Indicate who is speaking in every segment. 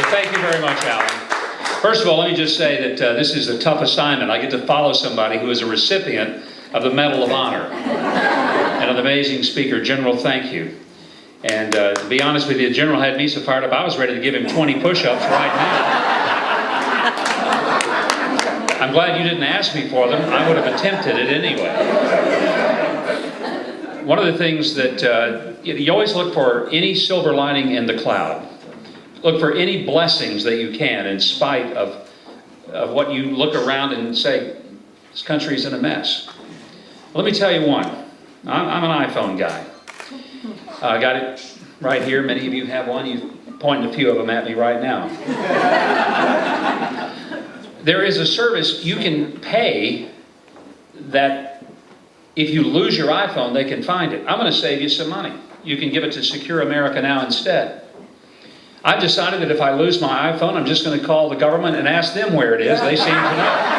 Speaker 1: Well, thank you very much, Alan. First of all, let me just say that this is a tough assignment. I get to follow somebody who is a recipient of the Medal of Honor and an amazing speaker. General, thank you. And to be honest with you, the General had me so fired up, I was ready to give him 20 push-ups right now. I'm glad you didn't ask me for them. I would have attempted it anyway. One of the things that you always look for any silver lining in the cloud. Look for any blessings that you can in spite of what you look around and say, this country's in a mess. Let me tell you one. I'm an iPhone guy. I got it right here. Many of you have one. You pointed a few of them at me right now. There is a service you can pay that if you lose your iPhone, they can find it. I'm going to save you some money. You can give it to Secure America Now instead. I've decided that if I lose my iPhone, I'm just going to call the government and ask them where it is. They seem to know.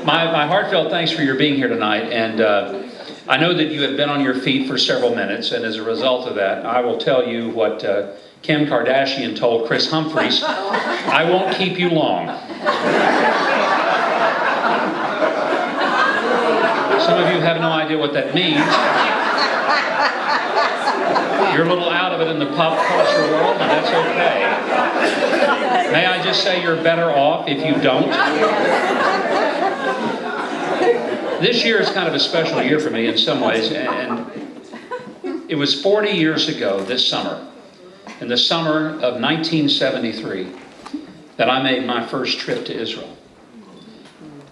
Speaker 1: My heartfelt thanks for your being here tonight, and I know that you have been on your feet for several minutes, and as a result of that, I will tell you what Kim Kardashian told Chris Humphries: I won't keep you long. Some of you have no idea what that means. You're a little out of it in the pop culture world, and that's okay. May I just say you're better off if you don't? This year is kind of a special year for me in some ways, and it was 40 years ago this summer, in the summer of 1973, that I made my first trip to Israel.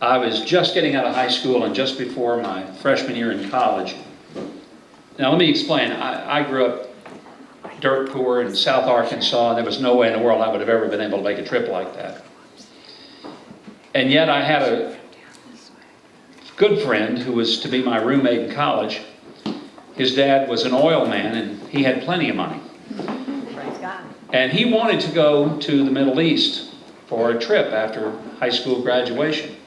Speaker 1: I was just getting out of high school and just before my freshman year in college. Now let me explain. I grew up dirt poor in South Arkansas, and there was no way in the world I would have ever been able to make a trip like that. And yet I had a good friend who was to be my roommate in college. His dad was an oil man, and he had plenty of money. And he wanted to go to the Middle East for a trip after high school graduation.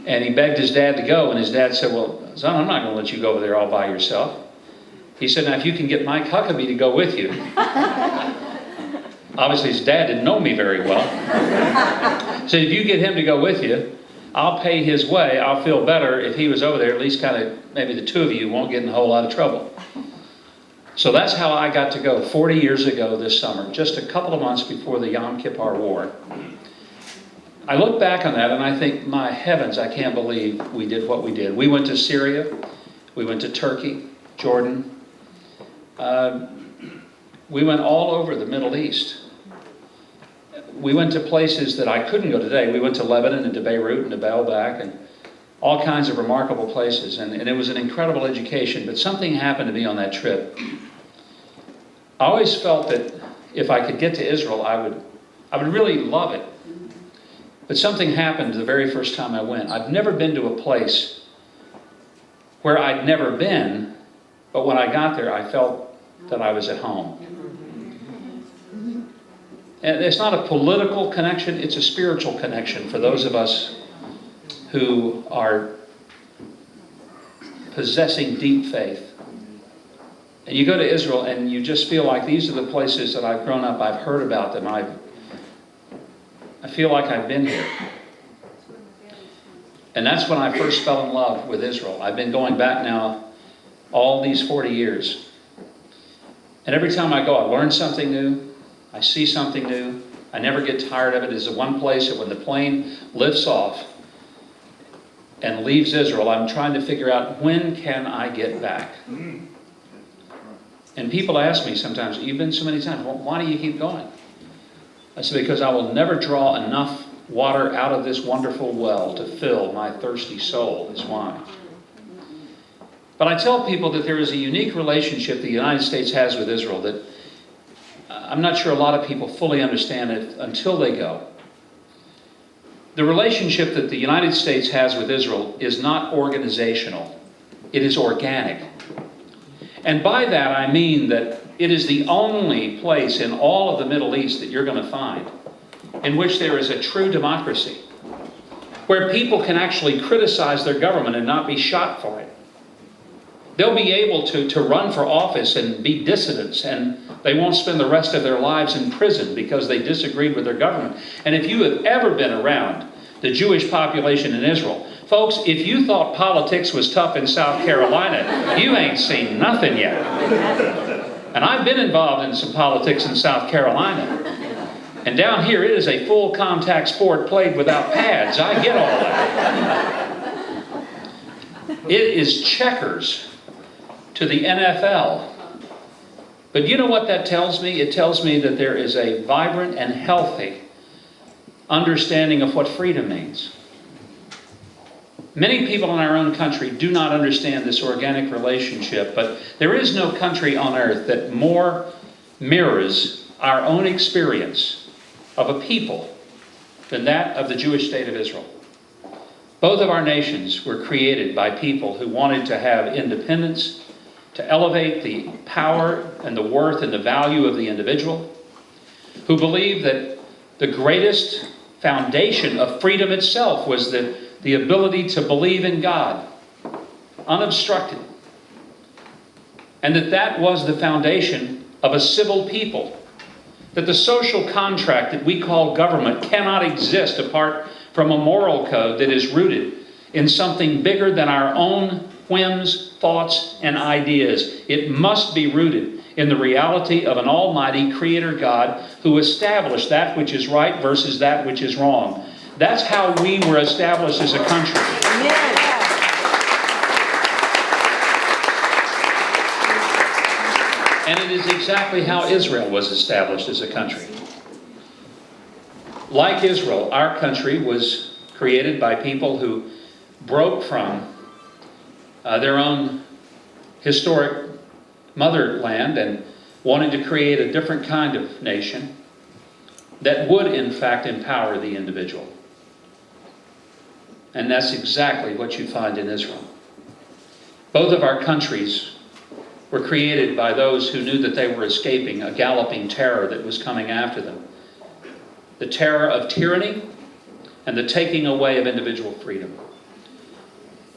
Speaker 1: And he begged his dad to go, and his dad said, well, son, I'm not going to let you go over there all by yourself. He said, now if you can get Mike Huckabee to go with you. Obviously his dad didn't know me very well. He said, if you get him to go with you, I'll pay his way. I'll feel better if he was over there. At least kind of maybe the two of you won't get in a whole lot of trouble. So that's how I got to go 40 years ago this summer, just a couple of months before the Yom Kippur War. I look back on that and I think, my heavens, I can't believe we did what we did. We went to Syria, we went to Turkey, Jordan. We went all over the Middle East. We went to places that I couldn't go today. We went to Lebanon and to Beirut and to Baalbek and all kinds of remarkable places. And it was an incredible education. But something happened to me on that trip. I always felt that if I could get to Israel, I would really love it. But something happened the very first time I went. I've never been to a place where I'd never been, but when I got there, I felt that I was at home. And it's not a political connection, it's a spiritual connection for those of us who are possessing deep faith. And you go to Israel and you just feel like these are the places that I've grown up, I've heard about them, I feel like I've been here. And that's when I first fell in love with Israel. I've been going back now all these 40 years. And every time I go, I learn something new. I see something new. I never get tired of it. It's the one place that when the plane lifts off and leaves Israel, I'm trying to figure out, when can I get back? And people ask me sometimes, you've been so many times, well, why do you keep going? I said, because I will never draw enough water out of this wonderful well to fill my thirsty soul, is why. But I tell people that there is a unique relationship the United States has with Israel that I'm not sure a lot of people fully understand it until they go. The relationship that the United States has with Israel is not organizational. It is organic. And by that I mean that it is the only place in all of the Middle East that you're going to find in which there is a true democracy, where people can actually criticize their government and not be shot for it. They'll be able to run for office and be dissidents, and they won't spend the rest of their lives in prison because they disagreed with their government. And if you have ever been around the Jewish population in Israel, folks, if you thought politics was tough in South Carolina, you ain't seen nothing yet. And I've been involved in some politics in South Carolina. And down here, it is a full contact sport played without pads. I get all that. It is checkers to the NFL. But you know what that tells me? It tells me that there is a vibrant and healthy understanding of what freedom means. Many people in our own country do not understand this organic relationship, but there is no country on earth that more mirrors our own experience of a people than that of the Jewish state of Israel. Both of our nations were created by people who wanted to have independence, to elevate the power and the worth and the value of the individual, who believed that the greatest foundation of freedom itself was the ability to believe in God, unobstructed, and that was the foundation of a civil people, that the social contract that we call government cannot exist apart from a moral code that is rooted in something bigger than our own whims, thoughts, and ideas. It must be rooted in the reality of an almighty creator God who established that which is right versus that which is wrong. That's how we were established as a country. And it is exactly how Israel was established as a country. Like Israel, our country was created by people who broke from their own historic motherland and wanted to create a different kind of nation that would in fact empower the individual. And that's exactly what you find in Israel. Both of our countries were created by those who knew that they were escaping a galloping terror that was coming after them. The terror of tyranny and the taking away of individual freedom.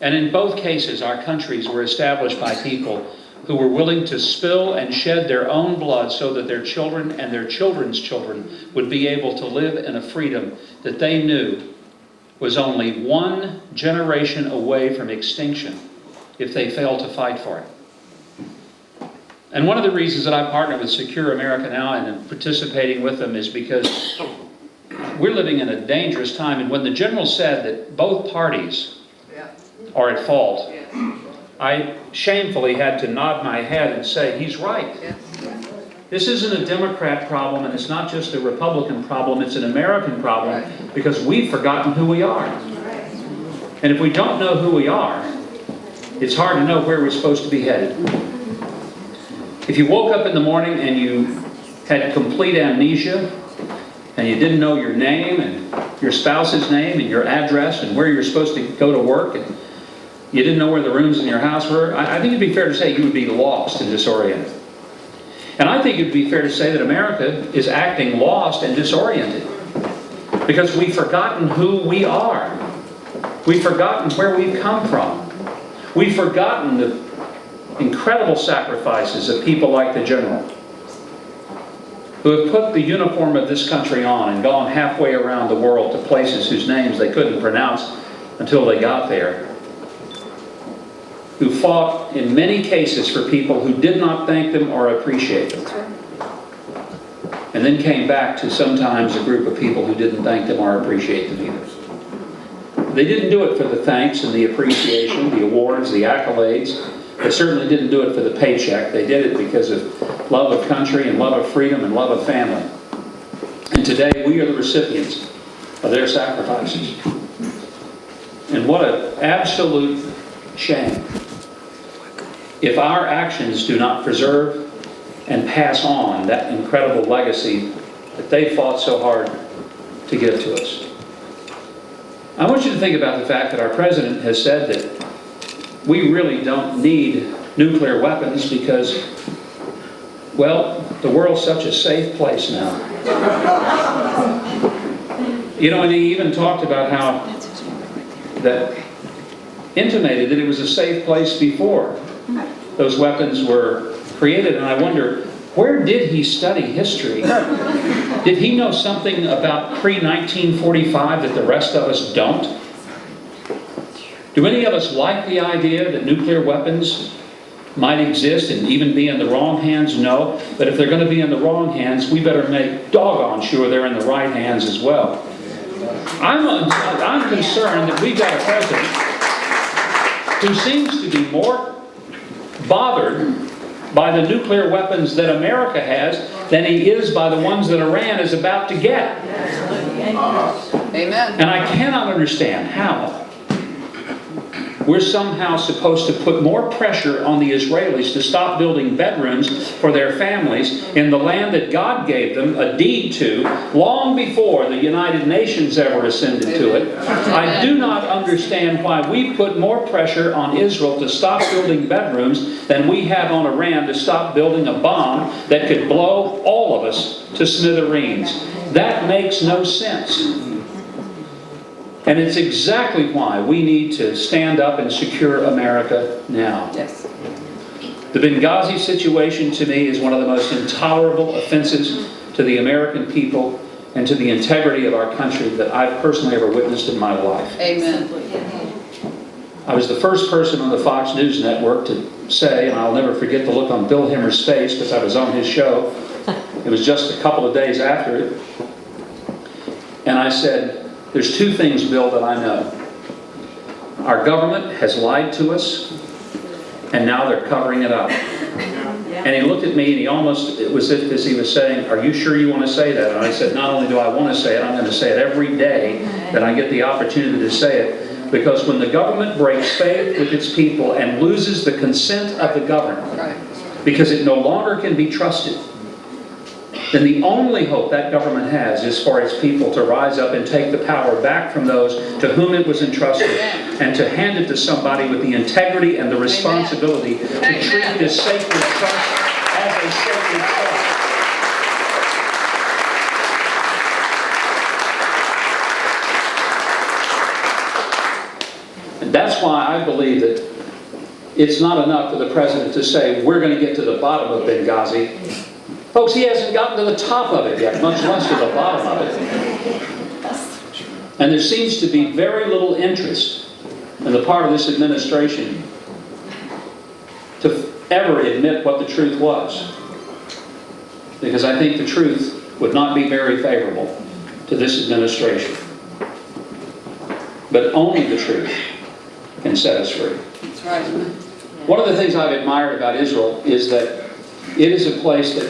Speaker 1: And in both cases, our countries were established by people who were willing to spill and shed their own blood so that their children and their children's children would be able to live in a freedom that they knew was only one generation away from extinction if they failed to fight for it. And one of the reasons that I partner with Secure America now and am participating with them is because we're living in a dangerous time. And when the general said that both parties are at fault, I shamefully had to nod my head and say, he's right. This isn't a Democrat problem, and it's not just a Republican problem, it's an American problem, because we've forgotten who we are. And if we don't know who we are, it's hard to know where we're supposed to be headed. If you woke up in the morning and you had complete amnesia, and you didn't know your name and your spouse's name and your address and where you're supposed to go to work, and you didn't know where the rooms in your house were, I think it'd be fair to say you would be lost and disoriented. And I think it'd be fair to say that America is acting lost and disoriented because we've forgotten who we are. We've forgotten where we've come from. We've forgotten the incredible sacrifices of people like the general, who have put the uniform of this country on and gone halfway around the world to places whose names they couldn't pronounce until they got there, who fought in many cases for people who did not thank them or appreciate them, and then came back to sometimes a group of people who didn't thank them or appreciate them either. They didn't do it for the thanks and the appreciation, the awards, the accolades. They certainly didn't do it for the paycheck. They did it because of love of country and love of freedom and love of family. And today we are the recipients of their sacrifices. And what an absolute shame if our actions do not preserve and pass on that incredible legacy that they fought so hard to give to us. I want you to think about the fact that our president has said that we really don't need nuclear weapons because, well, the world's such a safe place now. You know, and he even talked about how that intimated that it was a safe place before. those weapons were created, and I wonder, where did he study history? Did he know something about pre-1945 that the rest of us don't? Do any of us like the idea that nuclear weapons might exist and even be in the wrong hands? No. But if they're going to be in the wrong hands, we better make doggone sure they're in the right hands as well. I'm concerned that we've got a president who seems to be more bothered by the nuclear weapons that America has than he is by the ones that Iran is about to get.
Speaker 2: Amen.
Speaker 1: And I cannot understand how we're somehow supposed to put more pressure on the Israelis to stop building bedrooms for their families in the land that God gave them a deed to long before the United Nations ever ascended to it. I do not understand why we put more pressure on Israel to stop building bedrooms than we have on Iran to stop building a bomb that could blow all of us to smithereens. That makes no sense. And it's exactly why we need to stand up and secure America now.
Speaker 2: Yes.
Speaker 1: The Benghazi situation to me is one of the most intolerable offenses to the American people and to the integrity of our country that I've personally ever witnessed in my life.
Speaker 2: Amen.
Speaker 1: I was the first person on the Fox News network to say, and I'll never forget the look on Bill Hemmer's face because I was on his show. It was just a couple of days after it. And I said, there's two things, Bill, that I know. Our government has lied to us, and now they're covering it up. And he looked at me, and he almost, it was as he was saying, are you sure you want to say that? And I said, not only do I want to say it, I'm going to say it every day that I get the opportunity to say it. Because when the government breaks faith with its people and loses the consent of the governed, because it no longer can be trusted, then the only hope that government has is for its people to rise up and take the power back from those to whom it was entrusted, and to hand it to somebody with the integrity and the responsibility to treat this sacred trust as a sacred trust. And that's why I believe that it's not enough for the president to say, we're going to get to the bottom of Benghazi. Folks, he hasn't gotten to the top of it yet, much less to the bottom of it. And there seems to be very little interest on the part of this administration to ever admit what the truth was. Because I think the truth would not be very favorable to this administration. But only the truth can set us free.
Speaker 2: That's right.
Speaker 1: One of the things I've admired about Israel is that it is a place that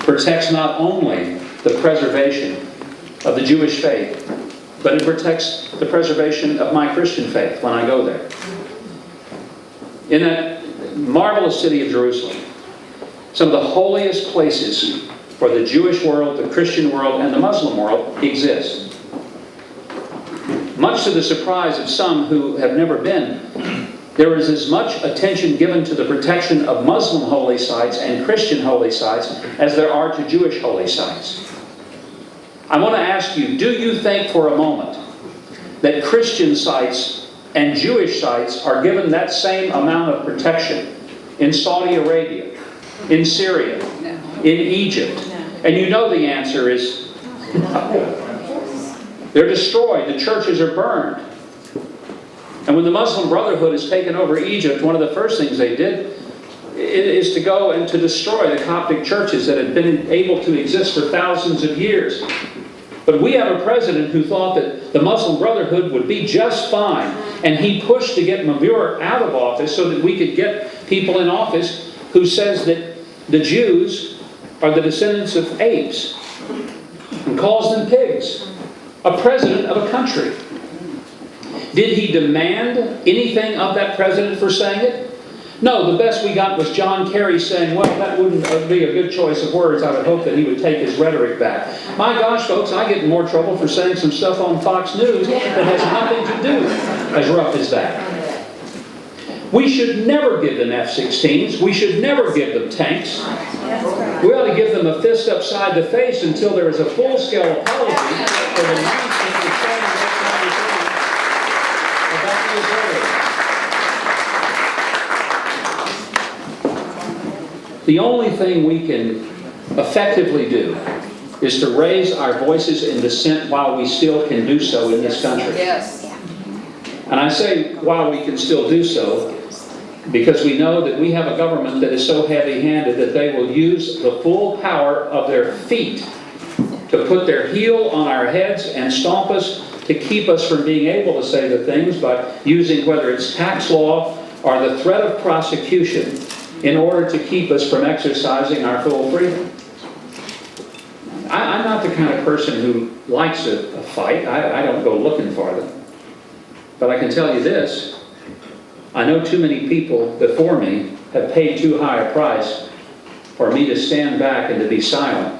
Speaker 1: protects not only the preservation of the Jewish faith, but it protects the preservation of my Christian faith when I go there. In that marvelous city of Jerusalem, some of the holiest places for the Jewish world, the Christian world, and the Muslim world exist. Much to the surprise of some who have never been, there is as much attention given to the protection of Muslim holy sites and Christian holy sites as there are to Jewish holy sites. I want to ask you, do you think for a moment that Christian sites and Jewish sites are given that same amount of protection in Saudi Arabia, in Syria, in Egypt? And you know the answer is no. They're destroyed. The churches are burned. And when the Muslim Brotherhood has taken over Egypt, one of the first things they did is to go and to destroy the Coptic churches that had been able to exist for thousands of years. But we have a president who thought that the Muslim Brotherhood would be just fine, and he pushed to get Mabur out of office so that we could get people in office who says that the Jews are the descendants of apes and calls them pigs. A president of a country. Did he demand anything of that president for saying it? No, the best we got was John Kerry saying, well, that wouldn't be a good choice of words. I would hope that he would take his rhetoric back. My gosh, folks, I get in more trouble for saying some stuff on Fox News that has nothing to do as rough as that. We should never give them F-16s. We should never give them tanks. We ought to give them a fist upside the face until there is a full-scale apology for the nonsense of saying about the Israelis. The only thing we can effectively do is to raise our voices in dissent while we still can do so in this country.
Speaker 2: Yes.
Speaker 1: And I say while we can still do so, because we know that we have a government that is so heavy-handed that they will use the full power of their feet to put their heel on our heads and stomp us, to keep us from being able to say the things by using whether it's tax law or the threat of prosecution in order to keep us from exercising our full freedom. I'm not the kind of person who likes a fight. I don't go looking for them. But I can tell you this, I know too many people before me have paid too high a price for me to stand back and to be silent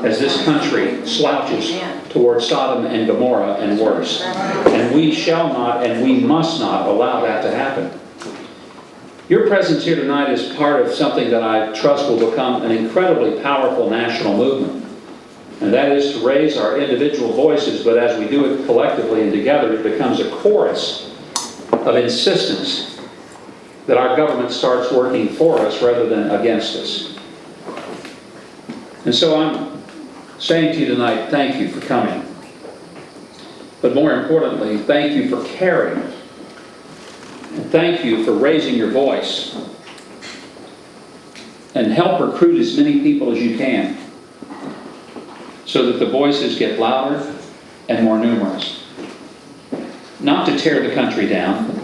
Speaker 1: as this country slouches towards Sodom and Gomorrah and worse. And we shall not and we must not allow that to happen. Your presence here tonight is part of something that I trust will become an incredibly powerful national movement. And that is to raise our individual voices, but as we do it collectively and together, it becomes a chorus of insistence that our government starts working for us rather than against us. And so I'm saying to you tonight, thank you for coming. But more importantly, thank you for caring. And thank you for raising your voice. And help recruit as many people as you can, so that the voices get louder and more numerous. Not to tear the country down,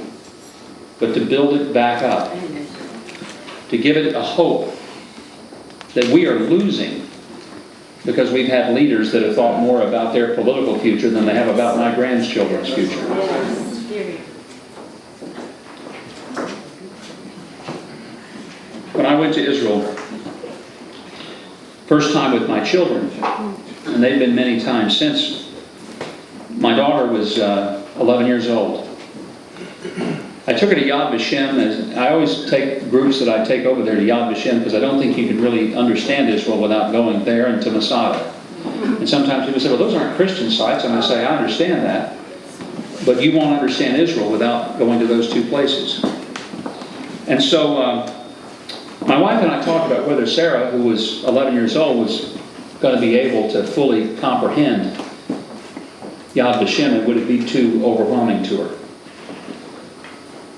Speaker 1: but to build it back up. To give it a hope that we are losing because we've had leaders that have thought more about their political future than they have about my grandchildren's future. When I went to Israel, first time with my children, and they've been many times since. My daughter was 11 years old. I took her to Yad Vashem. I always take groups that I take over there to Yad Vashem because I don't think you can really understand Israel without going there and to Masada. And sometimes people say, well, those aren't Christian sites. And I say, I understand that. But you won't understand Israel without going to those two places. And so my wife and I talked about whether Sarah, who was 11 years old, was going to be able to fully comprehend Yad Vashem, and would it be too overwhelming to her?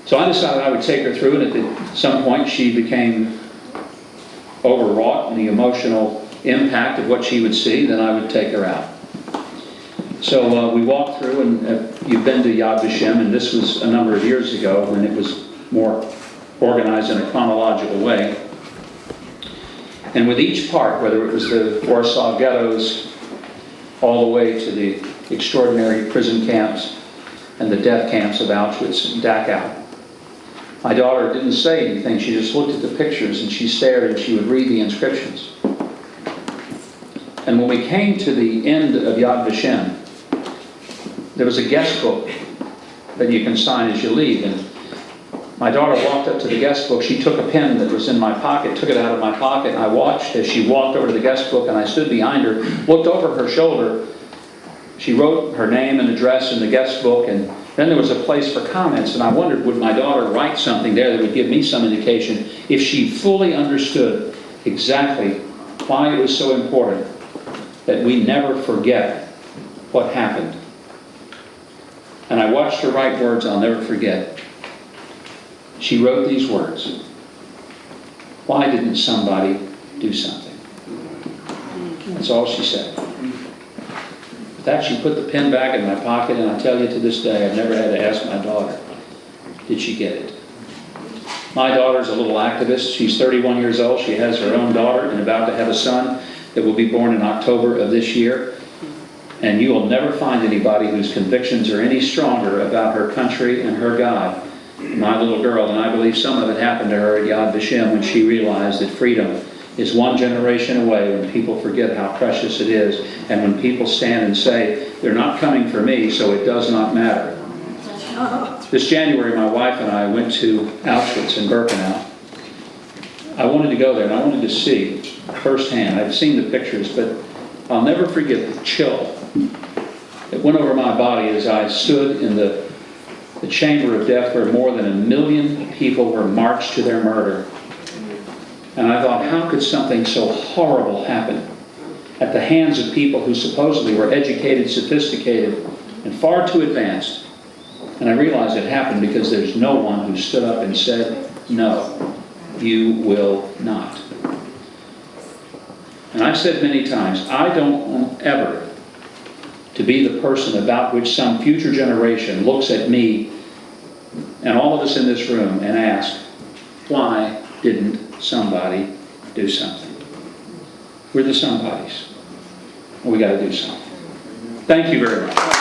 Speaker 1: So I decided I would take her through, and at some point she became overwrought in the emotional impact of what she would see, then I would take her out. So we walked through, and you've been to Yad Vashem, and this was a number of years ago when it was more organized in a chronological way. And with each part, whether it was the Warsaw ghettos, all the way to the extraordinary prison camps and the death camps of Auschwitz and Dachau, my daughter didn't say anything. She just looked at the pictures and she stared and she would read the inscriptions. And when we came to the end of Yad Vashem, there was a guest book that you can sign as you leave. And my daughter walked up to the guest book. She took a pen that was in my pocket, took it out of my pocket, and I watched as she walked over to the guest book, and I stood behind her, looked over her shoulder. She wrote her name and address in the guest book, and then there was a place for comments, and I wondered, would my daughter write something there that would give me some indication if she fully understood exactly why it was so important that we never forget what happened. And I watched her write words I'll never forget. She wrote these words: why didn't somebody do something? That's all she said. With that, she put the pen back in my pocket, and I tell you to this day, I've never had to ask my daughter, did she get it? My daughter's a little activist. She's 31 years old. She has her own daughter and about to have a son that will be born in October of this year. And you will never find anybody whose convictions are any stronger about her country and her God than my little girl. And I believe some of it happened to her at Yad Vashem when she realized that freedom is one generation away, when people forget how precious it is, and when people stand and say, they're not coming for me, so it does not matter. This January, my wife and I went to Auschwitz and Birkenau. I wanted to go there, and I wanted to see firsthand. I've seen the pictures, but I'll never forget the chill that went over my body as I stood in the chamber of death where more than 1 million people were marched to their murder. And I thought, how could something so horrible happen at the hands of people who supposedly were educated, sophisticated, and far too advanced? And I realized it happened because there's no one who stood up and said, no, you will not. And I've said many times, I don't want ever to be the person about which some future generation looks at me and all of us in this room and asks, why didn't somebody do something? We're the somebodies. And we got to do something. Thank you very much.